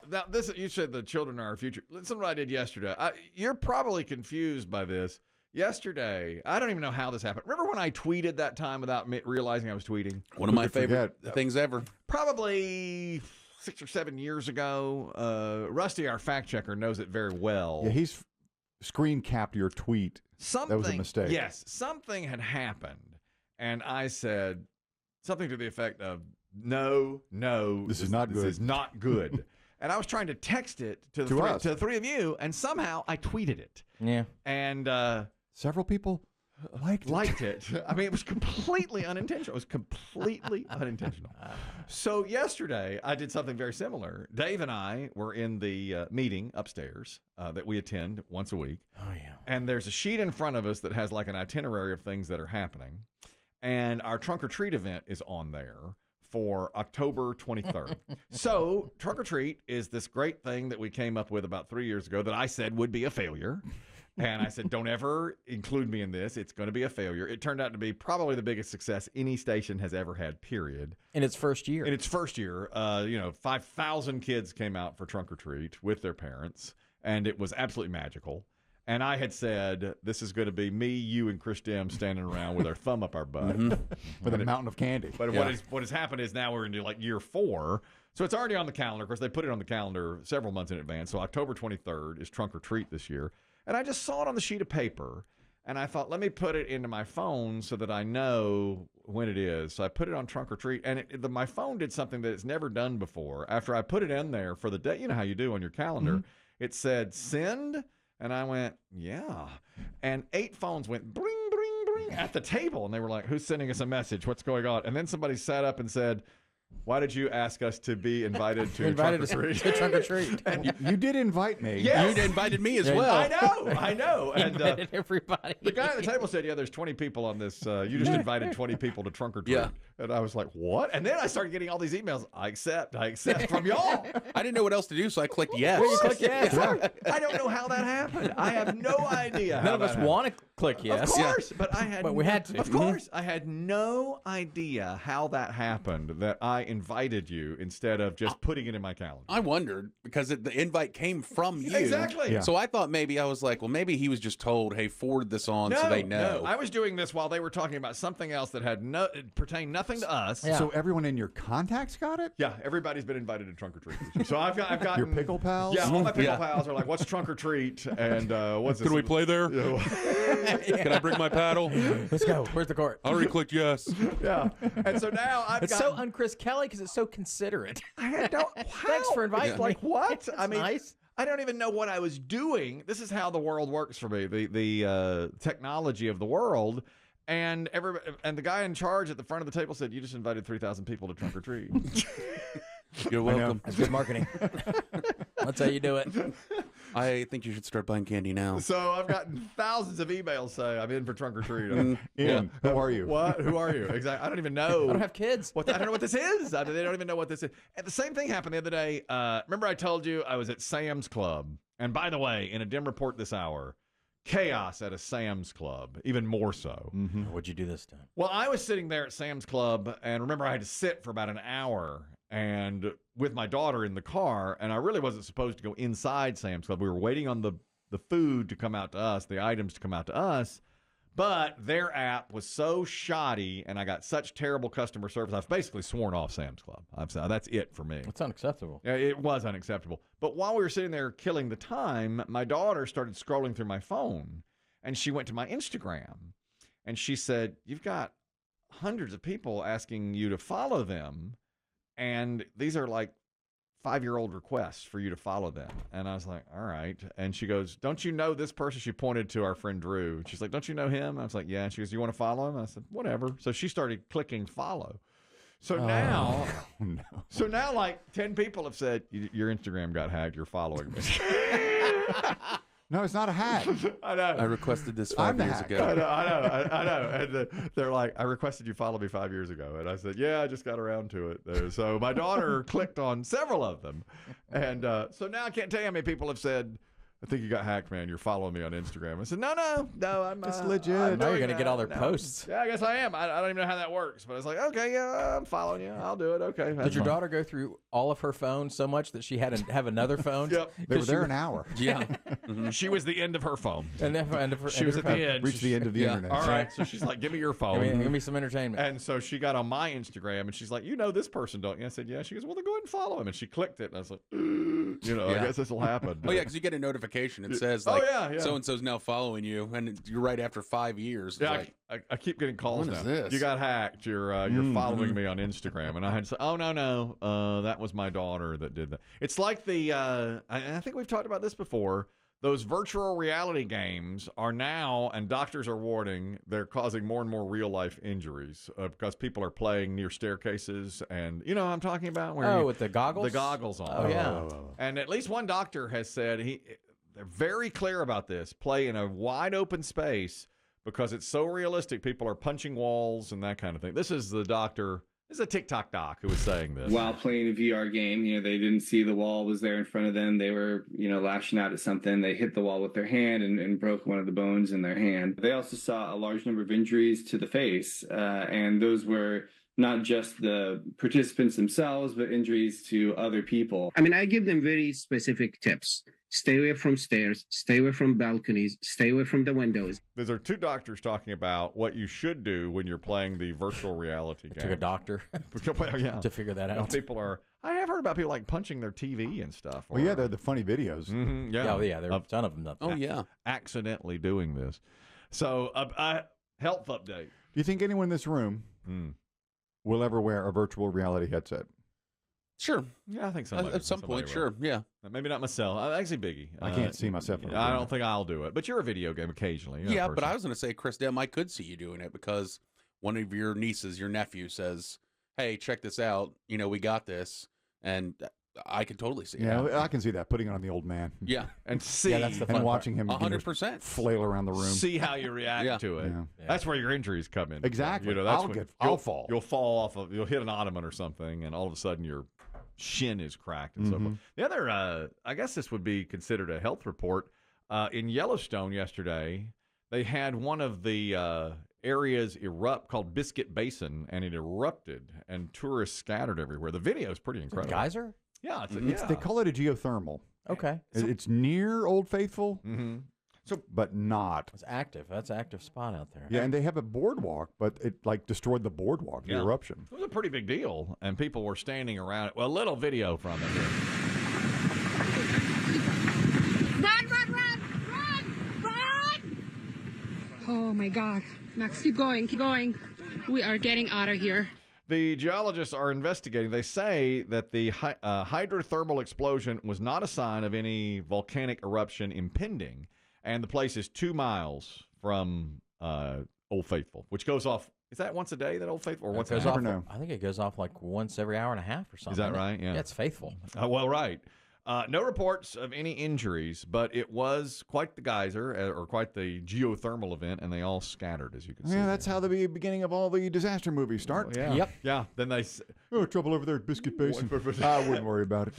now this, you said the children are our future. Listen to what I did yesterday. You're probably confused by this. Yesterday, I don't even know how this happened. Remember when I tweeted that time without realizing I was tweeting? One of my favorite things ever. Probably 6 or 7 years ago. Rusty, our fact checker, knows it very well. Yeah, he's screen capped your tweet. That was a mistake. Yes, something had happened, and I said something to the effect of, no, this is not good. This is not good. And I was trying to text it to the three of you, and somehow I tweeted it. Yeah. And several people liked it. I mean, it was completely unintentional. It was completely unintentional. So yesterday, I did something very similar. Dave and I were in the meeting upstairs that we attend once a week. Oh, yeah. And there's a sheet in front of us that has like an itinerary of things that are happening. And our trunk or treat event is on there for October 23rd. So trunk or treat is this great thing that we came up with about 3 years ago that I said would be a failure. And I said, don't ever include me in this. It's going to be a failure. It turned out to be probably the biggest success any station has ever had, period. In its first year. 5,000 kids came out for trunk or treat with their parents, and it was absolutely magical. And I had said, this is going to be me, you, and Chris Demm standing around with our thumb up our butt. With a mountain of candy. But what has happened is now we're into like year 4. So it's already on the calendar. Of course, they put it on the calendar several months in advance. So October 23rd is trunk or treat this year. And I just saw it on the sheet of paper. And I thought, let me put it into my phone so that I know when it is. So I put it on trunk or treat. And my phone did something that it's never done before. After I put it in there for the day, you know how you do on your calendar, it said send. And I went, yeah. And 8 phones went bring, bring, bring at the table. And they were like, who's sending us a message? What's going on? And then somebody sat up and said, why did you ask us to be invited to trunk or treat? To trunk or treat. You did invite me. Yes. You invited me as well. I know. And Invited everybody. the guy at the table said, yeah, there's 20 people on this. You just invited 20 people to trunk or treat. Yeah. And I was like, what? And then I started getting all these emails. I accept from y'all. I didn't know what else to do, so I clicked yes. You click yes. I don't know how that happened. I have no idea. None of us want to click yes. Of course, but we had to. Of course, I had no idea how that happened. That I invited you instead of just putting it in my calendar. I wondered because the invite came from you. Exactly. Yeah. So I thought maybe maybe he was just told, hey, forward this on so they know. No, I was doing this while they were talking about something else that had pertained nothing to us. Yeah. So everyone in your contacts got it? Yeah, every's been invited to trunk or treat. So I've gotten Your pickle pals? Yeah, all my pickle pals are like, "What's trunk or treat?" And what's this? Can we play there? Can I bring my paddle? Let's go. Where's the court? I already clicked yes. Yeah. And so now It's so un-Chris Kelly because it's so considerate. Thanks for inviting me. Like what? That's nice. I don't even know what I was doing. This is how the world works for me. The technology of the world. And the guy in charge at the front of the table said, "You just invited 3,000 people to trunk or treat." You're welcome. That's good marketing. That's how you do it. I think you should start buying candy now. So I've gotten thousands of emails saying I'm in for trunk or treat. Ian, who are you? What? Who are you? Exactly. I don't even know. I don't have kids. I don't know what this is. They don't even know what this is. And the same thing happened the other day. Remember I told you I was at Sam's Club. And by the way, in a Demm report this hour, chaos at a Sam's Club, even more so. What'd you do this time? Well, I was sitting there at Sam's Club, and remember I had to sit for about an hour and with my daughter in the car, and I really wasn't supposed to go inside Sam's Club. We were waiting on the food to come out to us, the items to come out to us, but their app was so shoddy, and I got such terrible customer service. I've basically sworn off Sam's Club. That's it for me. That's unacceptable. It was unacceptable. But while we were sitting there killing the time, my daughter started scrolling through my phone, and she went to my Instagram, and she said, "You've got hundreds of people asking you to follow them, and these are like 5-year-old requests for you to follow them." And I was like, all right. And she goes, "Don't you know this person?" She pointed to our friend Drew. She's like, "Don't you know him?" I was like, "Yeah." And she goes, "You want to follow him?" I said, "Whatever." So she started clicking follow. So now, like 10 people have said, "Your Instagram got hacked. You're following me." No, it's not a hack. I know. I requested this 5 years ago. I know. And they're like, "I requested you follow me 5 years ago." And I said, "Yeah, I just got around to it." So my daughter clicked on several of them. And so now I can't tell you how many people have said, I think you got hacked, man. You're following me on Instagram. I said, no, I'm It's legit. I'm Now you're doing going to get all their that. posts. Yeah, I guess I am. I don't even know how that works. But I was like, okay, yeah, I'm following you. I'll do it. Okay. Did your daughter go through all of her phones so much that she had to have another phone? Yep. They were there an hour. Yeah. She was the end of her phone. And then She was at the end. Reached the end of the internet. All right. So she's like, give me your phone. Give me some entertainment. And so she got on my Instagram and she's like, you know this person, don't you? I said, yeah. She goes, well, then go ahead and follow him. And she clicked it. And I was like, I guess this will happen. Oh, yeah, because you get a notification. It says, like, yeah. so-and-so's now following you, and you're right after 5 years. It's Yeah, like, I keep getting calls What now. is this? You got hacked. You're following me on Instagram, and I had to say, oh no, that was my daughter that did that. It's like the I think we've talked about this before. Those virtual reality games are now, and doctors are warning, they're causing more and more real life injuries because people are playing near staircases, and you know what I'm talking about. Where with the goggles? The goggles on. Oh, yeah. And at least one doctor has said they're very clear about this. Play in a wide open space because it's so realistic. People are punching walls and that kind of thing. This is the doctor. This is a TikTok doc who was saying this. While playing a VR game, they didn't see the wall was there in front of them. They were, lashing out at something. They hit the wall with their hand and broke one of the bones in their hand. They also saw a large number of injuries to the face, and those were not just the participants themselves, but injuries to other people. I mean, I give them very specific tips. Stay away from stairs, stay away from balconies, stay away from the windows. There are two doctors talking about what you should do when you're playing the virtual reality game. Took a doctor Yeah. to figure that out. I have heard about people like punching their TV and stuff. Well, yeah, they're the funny videos. Mm-hmm, yeah. Oh, yeah, there are a ton of them. oh, yeah. Accidentally doing this. So, health update. Do you think anyone in this room will ever wear a virtual reality headset? Sure. Yeah, I think so. At some point, sure. Yeah. Maybe not myself. Actually, Biggie. I can't see myself. I don't think I'll do it. But you're a video game occasionally. Yeah, but I was going to say, Chris Demm, I could see you doing it because one of your nieces, your nephew, says, hey, check this out. We got this. And I could totally see it. Yeah, I can see that, putting it on the old man. Yeah. And see. Yeah, that's the fun and watching him 100% flail around the room. See how you react to it. Yeah. That's where your injuries come in. Exactly. That's I'll fall. You'll fall off you'll hit an ottoman or something, and all of a sudden your shin is cracked and so forth. The other, I guess this would be considered a health report. In Yellowstone yesterday, they had one of the areas erupt called Biscuit Basin, and it erupted, and tourists scattered everywhere. The video is pretty incredible. Geyser? Yeah, They call it a geothermal. Okay. It's near Old Faithful, but not. It's active. That's an active spot out there. Yeah, and they have a boardwalk, but it destroyed the boardwalk, the eruption. It was a pretty big deal, and people were standing around it. Well, a little video from it. Run! Oh my God. Max, keep going. We are getting out of here. The geologists are investigating. They say that the hydrothermal explosion was not a sign of any volcanic eruption impending, and the place is 2 miles from Old Faithful, which goes off. Is that once a day, that Old Faithful? Or once goes a off, know. I think it goes off like once every hour and a half or something. Is that right? Yeah. Yeah, it's faithful. Well, right. No reports of any injuries, but it was quite the geyser or quite the geothermal event, and they all scattered, as you can see. Yeah, that's how the beginning of all the disaster movies start. Yeah. Yep. Yeah. Then they. Oh, trouble over there at Biscuit Basin. I wouldn't worry about it.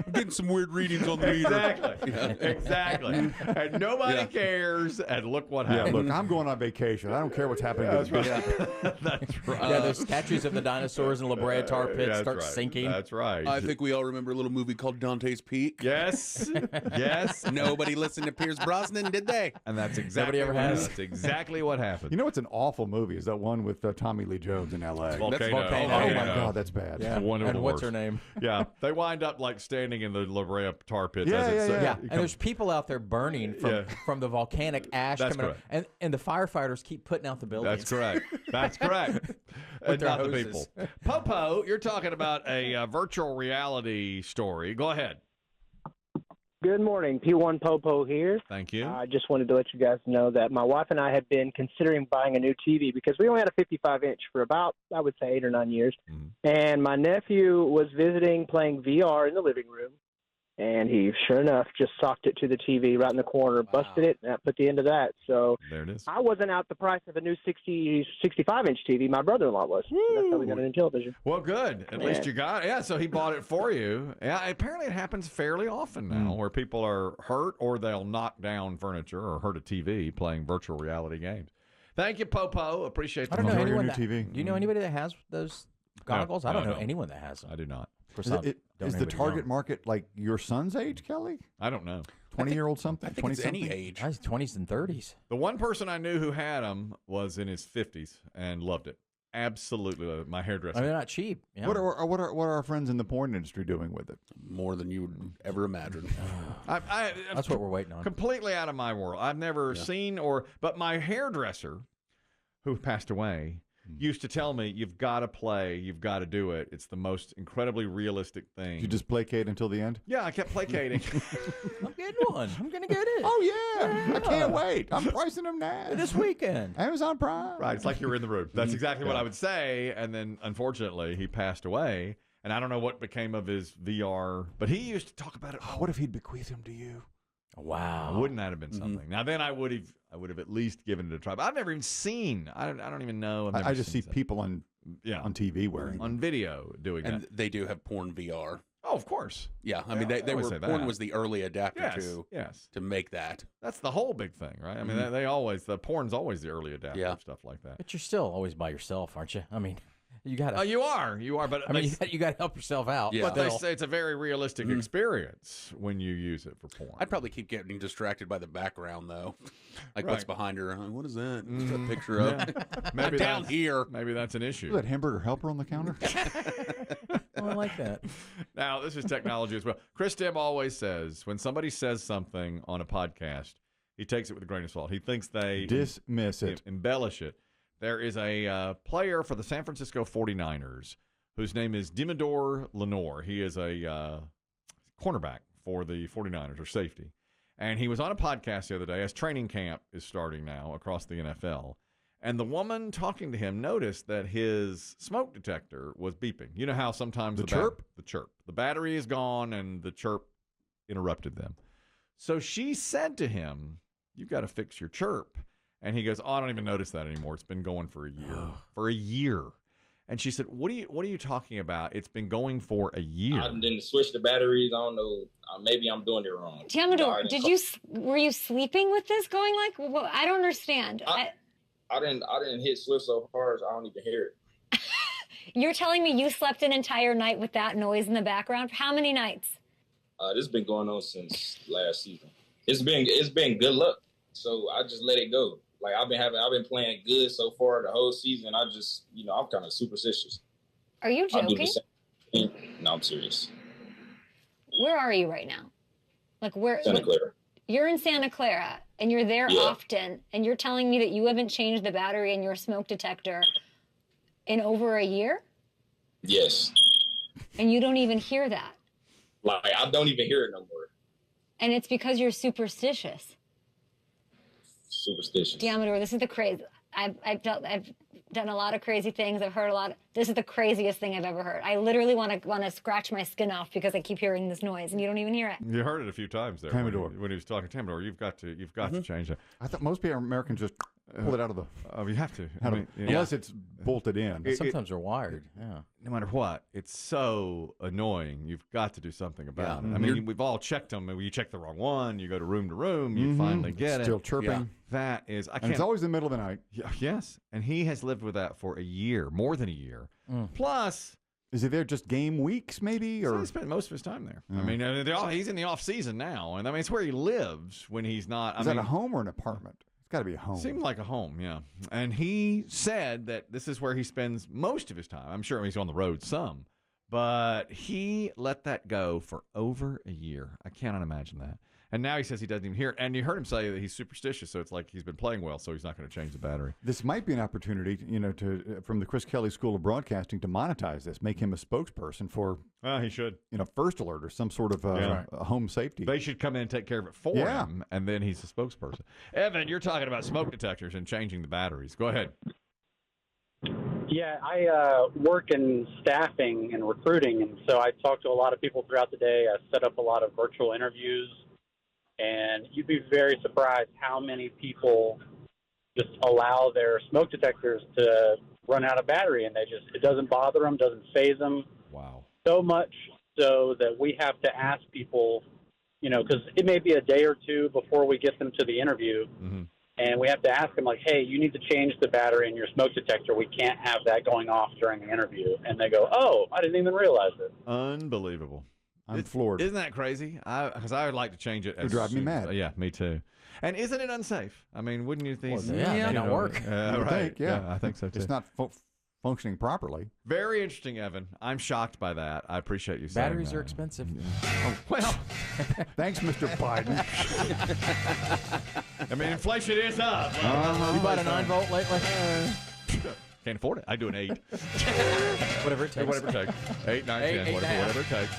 I'm getting some weird readings on the meter. Exactly. And nobody cares. And look what Yeah, happened. look, I'm going on vacation. I don't care what's happening to the biscuit. That's right. Yeah, those statues of the dinosaurs in La Brea tar pit That's start right. sinking. That's right. I think we all remember a little movie called Dante's Peak. Yes. Yes. Nobody listened to Pierce Brosnan, did they? And that's exactly ever has. That's exactly what happened. You know what's an awful movie? Is that one with Tommy Lee Jones in L.A. Volcano. Oh, my Volcano. God, that's bad. Yeah. One of And the what's worst. her name? Yeah. They wind up like standing in the La Brea tar pits. Yeah, as it yeah, says. Yeah, and there's people out there burning from the volcanic ash That's coming out, and the firefighters keep putting out the buildings. That's correct. That's correct. And their not the hoses. people. Popo, you're talking about a virtual reality story. Go ahead. Good morning. P1 Popo here. Thank you. I just wanted to let you guys know that my wife and I have been considering buying a new TV because we only had a 55-inch for about, I would say, 8 or 9 years. And my nephew was visiting playing VR in the living room. And he, sure enough, just socked it to the TV right in the corner, busted it, and that put the end of that. So there it is. I wasn't out the price of a new 65-inch TV. My brother-in-law was. So that's how we got a new television. Well, good. At least you got it. Yeah, so he bought it for you. Yeah, apparently it happens fairly often now where people are hurt or they'll knock down furniture or hurt a TV playing virtual reality games. Thank you, Popo. Appreciate the I don't know phone. anyone new TV. Do you know anybody that has those goggles? I don't know no. anyone that has them. I do not. Is the target market like your son's age, Kelly? I don't know. 20-year-old something? I think it's any age. Guys, 20s and 30s. The one person I knew who had them was in his 50s and loved it. Absolutely loved it. My hairdresser. I mean, they're not cheap. Yeah. What are our friends in the porn industry doing with it? More than you would ever imagine. That's what we're waiting on. Completely out of my world. I've never seen but my hairdresser, who passed away, used to tell me, you've got to play, you've got to do it. It's the most incredibly realistic thing. You just placate until the end? Yeah, I kept placating. I'm getting one. I'm going to get it. Oh, yeah. I can't wait. I'm pricing them now. This weekend. Amazon Prime. Right, it's like you were in the room. That's exactly what I would say. And then, unfortunately, he passed away. And I don't know what became of his VR, but he used to talk about it. What if he'd bequeath him to you? Wow. Wouldn't that have been something? Now, then I would have at least given it a try. But I've never even seen. I don't even know. I just see people on TV wearing on video doing that. And they do have porn VR. Oh, of course. Yeah, I mean, they always were say porn that. was the early adapter to make that. That's the whole big thing, right? I mean, the porn's always the early adapter of stuff like that. But you're still always by yourself, aren't you? I mean, you got to. You are. But I mean, you got to help yourself out. Yeah. But they say it's a very realistic experience when you use it for porn. I'd probably keep getting distracted by the background, though. Like, what's behind her? What is that? What's that picture of? Maybe down that's- here. Maybe that's an issue. Is that hamburger helper on the counter? Oh, I like that. Now, this is technology as well. Chris Demm always says when somebody says something on a podcast, he takes it with a grain of salt. He thinks they Dismiss it. embellish it. There is a player for the San Francisco 49ers whose name is Dimidor Lenore. He is a cornerback for the 49ers, or safety. And he was on a podcast the other day as training camp is starting now across the NFL. And the woman talking to him noticed that his smoke detector was beeping. You know how sometimes the chirp? The chirp. The battery is gone and the chirp interrupted them. So she said to him, "You've got to fix your chirp." And he goes, "Oh, I don't even notice that anymore. It's been going for a year." For a year. And she said, what are you talking about? It's been going for a year. I didn't switch the batteries. I don't know. Maybe I'm doing it wrong. Tamador, were you sleeping with this going like? Well, I don't understand. I didn't hit slip so hard, so I don't even hear it. You're telling me you slept an entire night with that noise in the background? How many nights? This has been going on since last season. It's been good luck, so I just let it go. Like I've been playing good so far the whole season. I just, I'm kind of superstitious. Are you joking? No, I'm serious. Where are you right now? Like where? Santa Clara. You're in Santa Clara, and you're there often, and you're telling me that you haven't changed the battery in your smoke detector in over a year? Yes. And you don't even hear that? Like, I don't even hear it no more. And it's because you're superstitious. Superstitious. Diameter, this is the crazy. I've done a lot of crazy things. I've heard a lot. This is the craziest thing I've ever heard. I literally want to scratch my skin off because I keep hearing this noise, and you don't even hear it. You heard it a few times there when he was talking to Tamador. You've got to change that. I thought most Americans just pull it out of the. Oh, you have to. Unless it's bolted in. Sometimes they're wired. Yeah. No matter what, it's so annoying. You've got to do something about it. I mean, we've all checked them. You check the wrong one. You go to room. You finally get it. Still chirping. Yeah. That is. And it's always in the middle of the night. Yeah, yes, and he has lived with that for a year, more than a year. Plus, is he there just game weeks, maybe, or he spent most of his time there? I mean, he's in the off season now, and I mean it's where he lives when he's not. Is that a home or an apartment? It's got to be a home. Seemed like a home, yeah. And he said that this is where he spends most of his time. I'm sure he's on the road some, but he let that go for over a year. I cannot imagine that. And now he says he doesn't even hear it. And you heard him say that he's superstitious, so it's like he's been playing well, so he's not going to change the battery. This might be an opportunity, from the Chris Kelly School of Broadcasting to monetize this, make him a spokesperson for. He should. First Alert or some sort of home safety. They should come in and take care of it for him, and then he's a spokesperson. Evan, you're talking about smoke detectors and changing the batteries. Go ahead. Yeah, I work in staffing and recruiting, and so I talk to a lot of people throughout the day. I set up a lot of virtual interviews, and you'd be very surprised how many people just allow their smoke detectors to run out of battery, and it doesn't bother them, doesn't faze them. Wow. So much so that we have to ask people, because it may be a day or two before we get them to the interview, and we have to ask them, like, hey, you need to change the battery in your smoke detector. We can't have that going off during the interview. And they go, oh, I didn't even realize it. Unbelievable. I'm floored. Isn't that crazy? Because I would like to change it. It would drive me mad. Yeah, me too. And isn't it unsafe? I mean, wouldn't you think? Well, yeah, they don't work. Right. Yeah, I think so too. It's not functioning properly. Very interesting, Evan. I'm shocked by that. I appreciate you saying Batteries that. are expensive. Oh, well, thanks, Mr. Biden. I mean, inflation is up. You bought a 9-volt lately? Can't afford it. I do an 8. Whatever it takes. Whatever it takes. 8, 9, 10, whatever it takes.